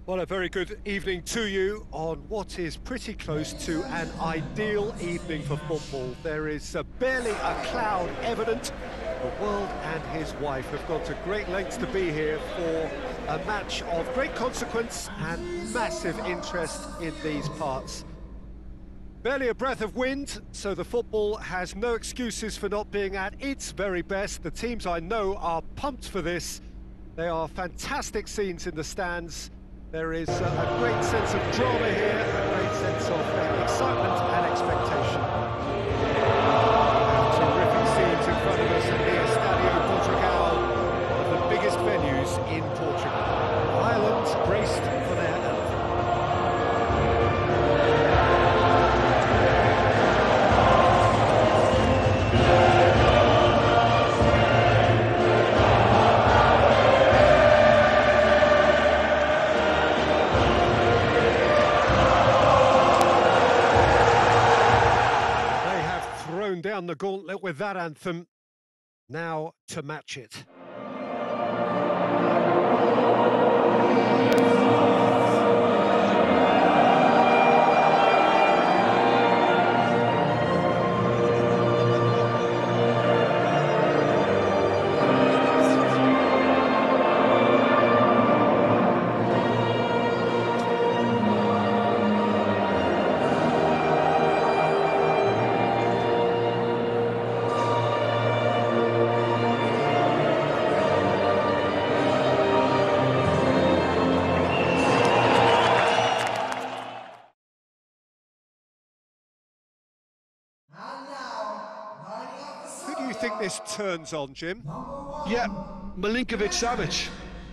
Well, a very good evening to you on what is pretty close to an ideal evening for football. There is barely a cloud evident. The world and his wife have gone to great lengths to be here for a match of great consequence and massive interest in these parts. Barely a breath of wind, so the football has no excuses for not being at its very best. The teams I know are pumped for this. They are fantastic scenes in the stands. There is a great sense of drama here, a great sense of excitement and expectation. Terrific scenes in front of us at the Stadion, Portugal, one of the biggest venues in Portugal. Ireland braced for their anthem. Down the gauntlet with that anthem. Now to match it. Think this turns on, Jim? Yeah, Milinkovic-Savic.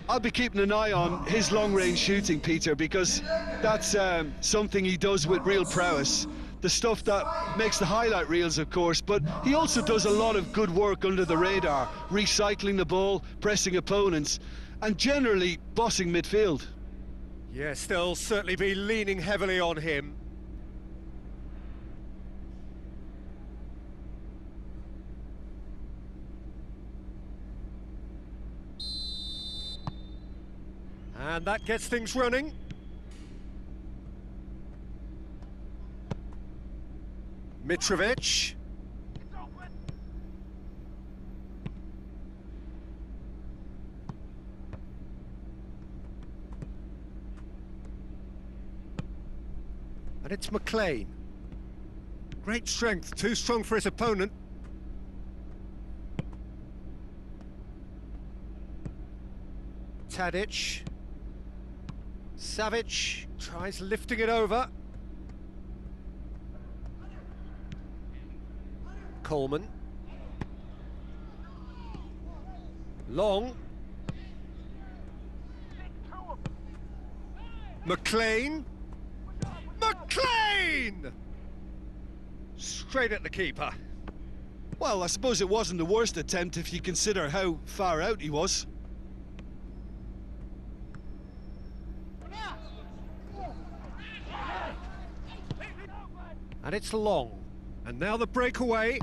I'll be keeping an eye on his long-range shooting, Peter, because that's something he does with real prowess. The stuff that makes the highlight reels, of course, but he also does a lot of good work under the radar, recycling the ball, pressing opponents, and generally bossing midfield. Yes, they'll certainly be leaning heavily on him. And that gets things running. Mitrovic. And it's McLean. Great strength, too strong for his opponent. Tadic. Savic tries lifting it over. Coleman. Long. McLean. McLean! Straight at the keeper. Well, I suppose it wasn't the worst attempt if you consider how far out he was. And it's Long. And now the breakaway.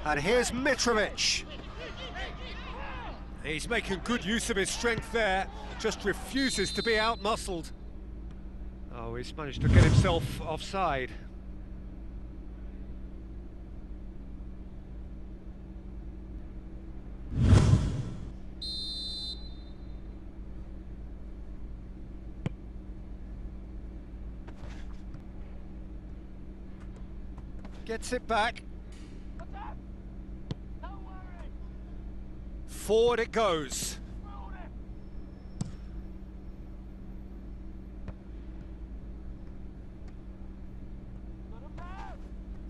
And here's Mitrovic. He's making good use of his strength there. Just refuses to be out-muscled. Oh, he's managed to get himself offside. Gets it back. Forward it goes.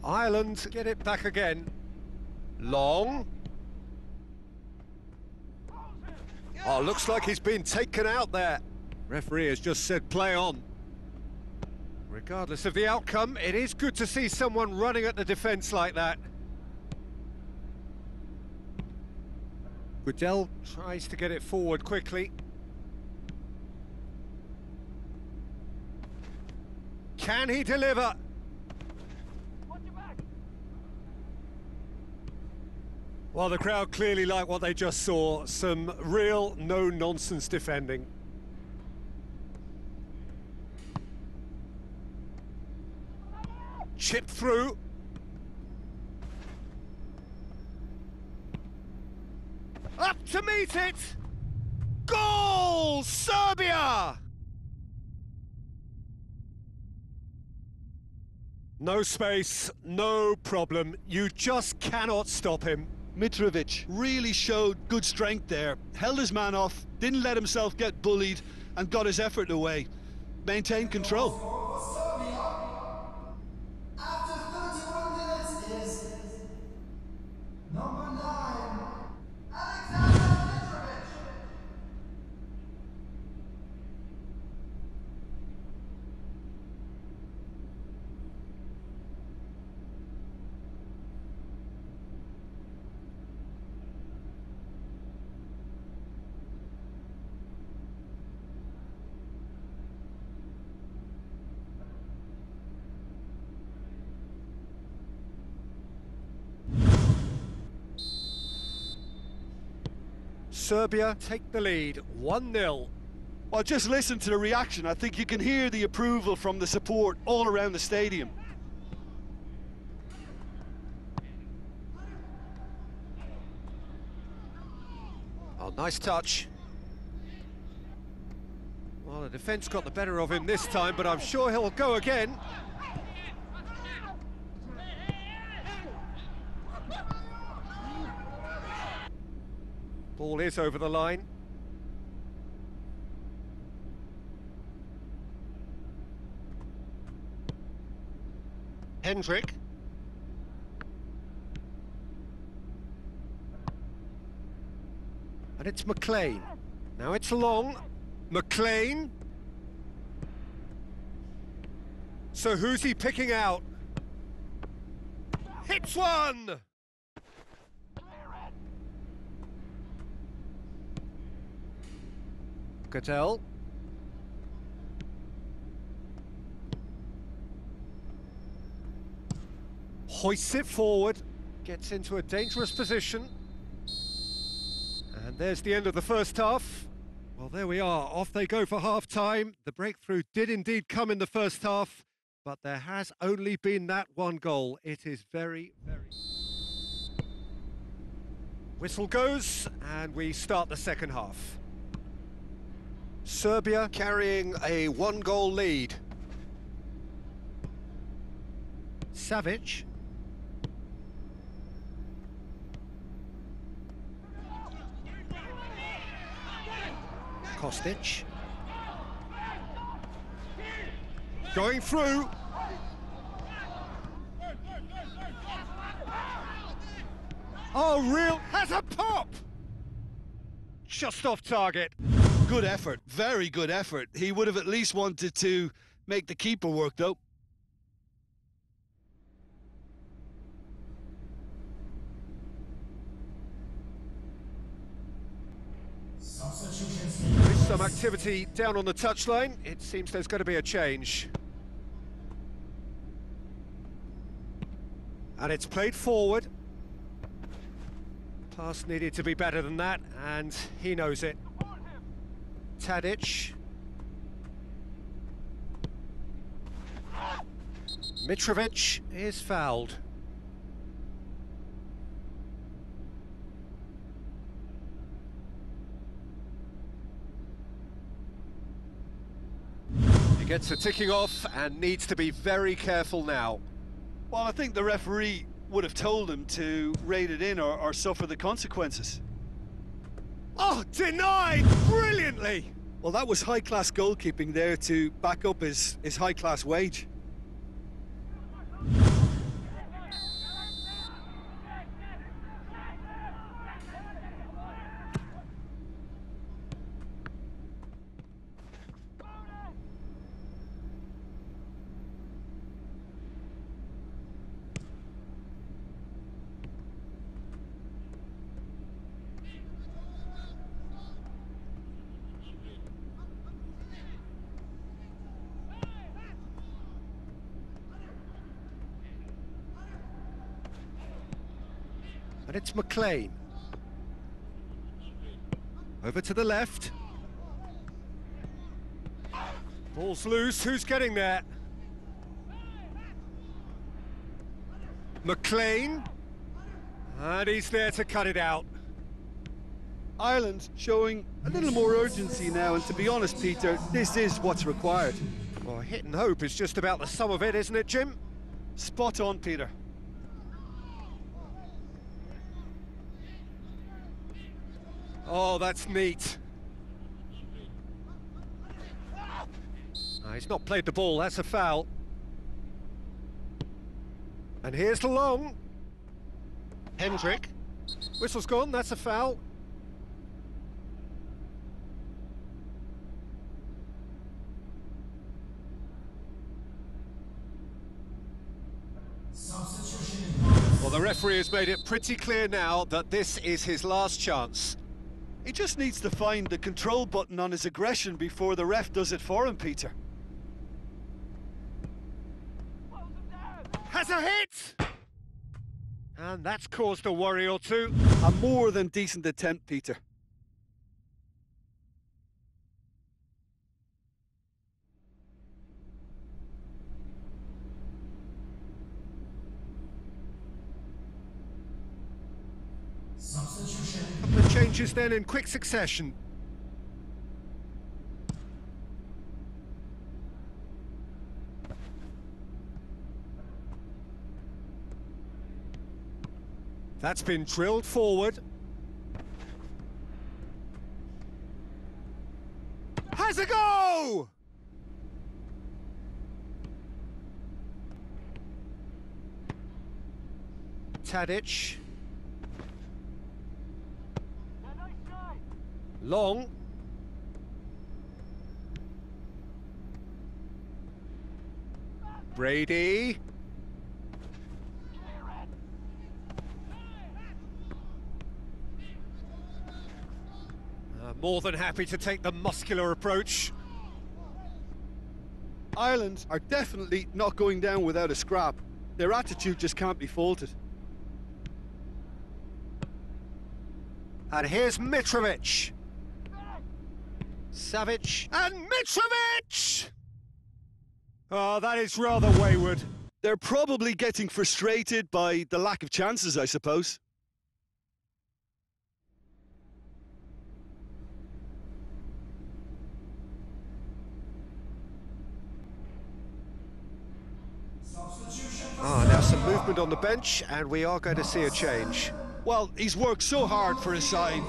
Ireland get it back again. Long. Oh, looks like he's been taken out there. Referee has just said play on. Regardless of the outcome, it is good to see someone running at the defence like that. Goodell tries to get it forward quickly. Can he deliver? Well, the crowd clearly like what they just saw. Some real no-nonsense defending. Chipped through. Up to Mitić! Goal! Serbia! No space, no problem. You just cannot stop him. Mitrovic really showed good strength there. Held his man off, didn't let himself get bullied, and got his effort away. Maintained control. Serbia take the lead, 1-0. Well, just listen to the reaction. I think you can hear the approval from the support all around the stadium. Oh, nice touch. Well, the defence got the better of him this time, but I'm sure he'll go again. Ball is over the line. Hendrick. And it's McLean. Now it's long. McLean. So who's he picking out? Hits one! Cattell. Hoists it forward, gets into a dangerous position. And there's the end of the first half. Well, there we are, off they go for half-time. The breakthrough did indeed come in the first half, but there has only been that one goal. It is very, very... Whistle goes, and we start the second half. Serbia carrying a one-goal lead. Savic. Kostic. Going through. Oh, real has a pop! Just off target. Good effort, very good effort. He would have at least wanted to make the keeper work, though. With some activity down on the touchline, it seems there's going to be a change. And it's played forward. Pass needed to be better than that, and he knows it. Tadic. Mitrovic is fouled. He gets a ticking off and needs to be very careful now. Well, I think the referee would have told him to rate it in or suffer the consequences. Oh, denied brilliantly! Well, that was high-class goalkeeping there to back up his high-class wage. And it's McLean. Over to the left. Ball's loose, who's getting there? McLean. And he's there to cut it out. Ireland showing a little more urgency now, and to be honest, Peter, this is what's required. Well, hit and hope is just about the sum of it, isn't it, Jim? Spot on, Peter. Oh, that's neat. He's not played the ball, that's a foul. And here's the long. Hendrick. Whistle's gone, that's a foul. Well, the referee has made it pretty clear now that this is his last chance. He just needs to find the control button on his aggression before the ref does it for him, Peter. Has a hit! And that's caused a worry or two. A more than decent attempt, Peter. Couple of changes then in quick succession. That's been drilled forward. Has a go! Tadic. Long. Brady. More than happy to take the muscular approach. Ireland are definitely not going down without a scrap. Their attitude just can't be faulted. And here's Mitrovic. Savic and Mitrovic! Oh, that is rather wayward. They're probably getting frustrated by the lack of chances, I suppose. Now some movement on the bench, and we are going to see a change. Well, he's worked so hard for his side,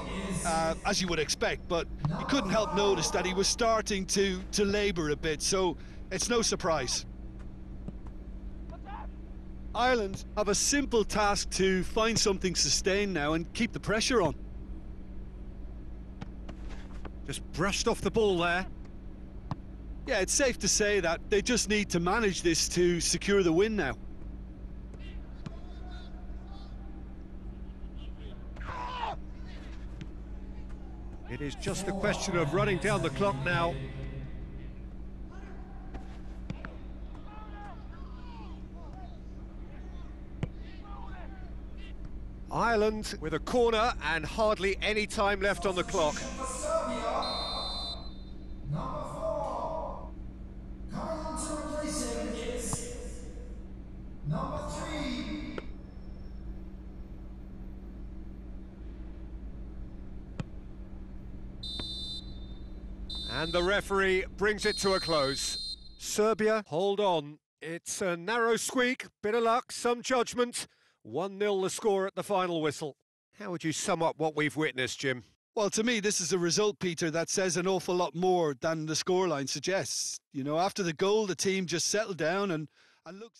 as you would expect, but you couldn't help notice that he was starting to labour a bit, so it's no surprise. Ireland have a simple task to find something sustained now and keep the pressure on. Just brushed off the ball there. Yeah, it's safe to say that they just need to manage this to secure the win now. It is just a question of running down the clock now. Ireland with a corner and hardly any time left on the clock. And the referee brings it to a close. Serbia, hold on. It's a narrow squeak, bit of luck, some judgment. 1-0 the score at the final whistle. How would you sum up what we've witnessed, Jim? Well, to me, this is a result, Peter, that says an awful lot more than the scoreline suggests. You know, after the goal, the team just settled down and looked...